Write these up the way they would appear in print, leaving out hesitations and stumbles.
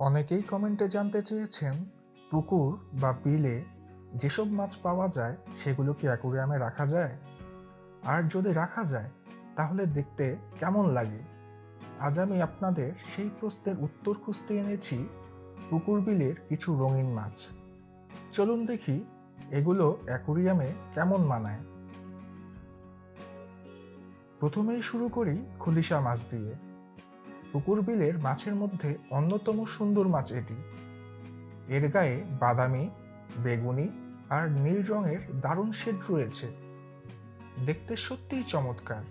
অনেকেই কমেন্টে জানতে চেয়েছেন, পুকুর বা বিলে যেসব মাছ পাওয়া যায় সেগুলো কি অ্যাকুরিয়ামে রাখা যায়? আর যদি রাখা যায় তাহলে দেখতে কেমন লাগে? আজ আমি আপনাদের সেই প্রশ্নের উত্তর খুঁজতে এনেছি পুকুর বিলের কিছু রঙিন মাছ। চলুন দেখি এগুলো অ্যাকুরিয়ামে কেমন মানায়। প্রথমেই শুরু করি খুলিশা মাছ দিয়ে। পুকুর বিলের মাছের মধ্যে অন্যতম সুন্দর মাছ এটি। এর গায়ে বাদামি, বেগুনি আর নীল রঙের দারুণ শেড রয়েছে। দেখতে সত্যিই চমৎকার।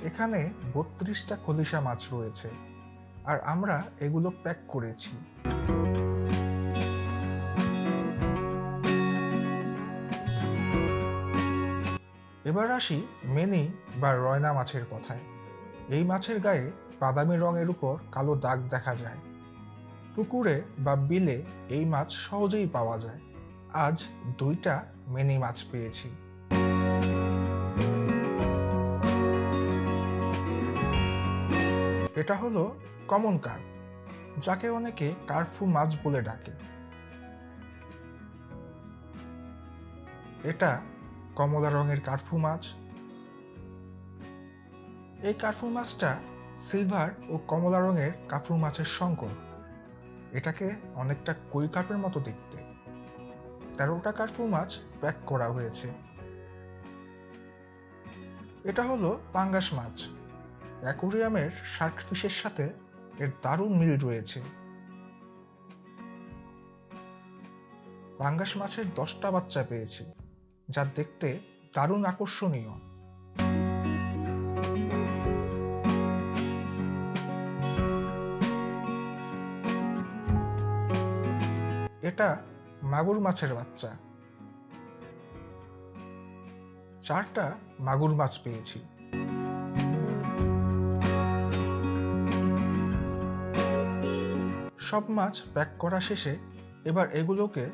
এখানে ৩২টা খলিশা মাছ রয়েছে আর আমরা এগুলো প্যাক করেছি। এবার আসি মেনি বা রয়না মাছের কথায়। এই মাছের গায়ে বাদামি রঙের উপর কালো দাগ দেখা যায়। পুকুরে বা বিলে এই মাছ সহজেই পাওয়া যায়। আজ 2টা মেনি মাছ পেয়েছি। এটা হলো কমন কার্প, যাকে অনেকে কার্পু মাছ বলে ডাকে। এটা কমলা রঙের কার্পু মাছ। এই কার্পু মাছটা সিলভার ও কমলা রঙের কার্পু মাছের সংকর। এটাকে অনেকটা কই কার্পের মতো দেখতে। 13টা কার্পু মাছ প্যাক করা হয়েছে। এটা হলো পাঙ্গাস মাছ। অ্যাকুরিয়ামের শার্ক ফিশের সাথে এর দারুণ মিল রয়েছে। পাঙ্গাস মাছের 10টা বাচ্চা পেয়েছি, যা দেখতে দারুণ আকর্ষণীয়। এটা মাগুর মাছের বাচ্চা। 4টা মাগুর মাছ পেয়েছি। সব মাছ প্যাক করা শেষে এবার এগুলোকে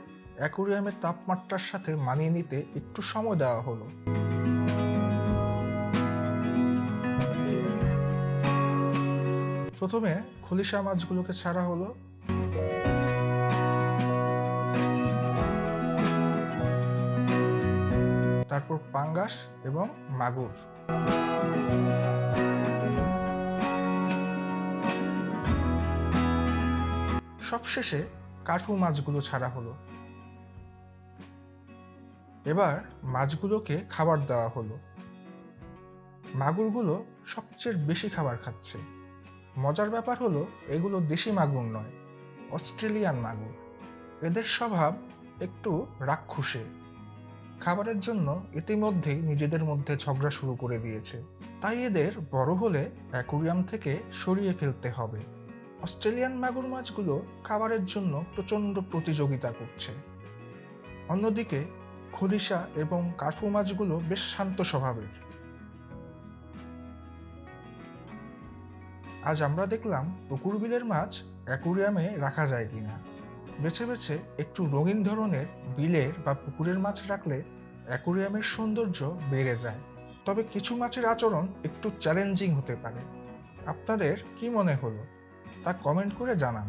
অ্যাকুরিয়ামের তাপমাত্রার সাথে মানিয়ে নিতে একটু সময় দেওয়া হলো। প্রথমে খলিশা মাছগুলোকে ছাড়া হলো। তারপর পাঙ্গাস এবং মাগুর। সবশেষে কার্পু মাছগুলো ছাড়া হলো। এবার মাছগুলোকে খাবার দেওয়া হলো। মাগুরগুলো সবচেয়ে বেশি খাবার খাচ্ছে। মজার ব্যাপার হলো এগুলো দেশি মাগুর নয়, অস্ট্রেলিয়ান মাগুর। এদের স্বভাব একটু রাক্ষসে। খাবারের জন্য ইতিমধ্যেই নিজেদের মধ্যে ঝগড়া শুরু করে দিয়েছে। তাই এদের বড় হলে অ্যাকুরিয়াম থেকে সরিয়ে ফেলতে হবে। অস্ট্রেলিয়ান মাগুর মাছগুলো খাবারের জন্য প্রচণ্ড প্রতিযোগিতা করছে। অন্যদিকে খলিশা এবং কার্পু মাছগুলো বেশ শান্ত স্বভাবের। আজ আমরা দেখলাম পুকুর বিলের মাছ অ্যাকুরিয়ামে রাখা যায় কিনা। বেছে বেছে একটু রঙিন ধরনের বিলের বা পুকুরের মাছ রাখলে অ্যাকুরিয়ামের সৌন্দর্য বেড়ে যায়। তবে কিছু মাছের আচরণ একটু চ্যালেঞ্জিং হতে পারে। আপনাদের কি মনে হলো তা কমেন্ট করে জানান।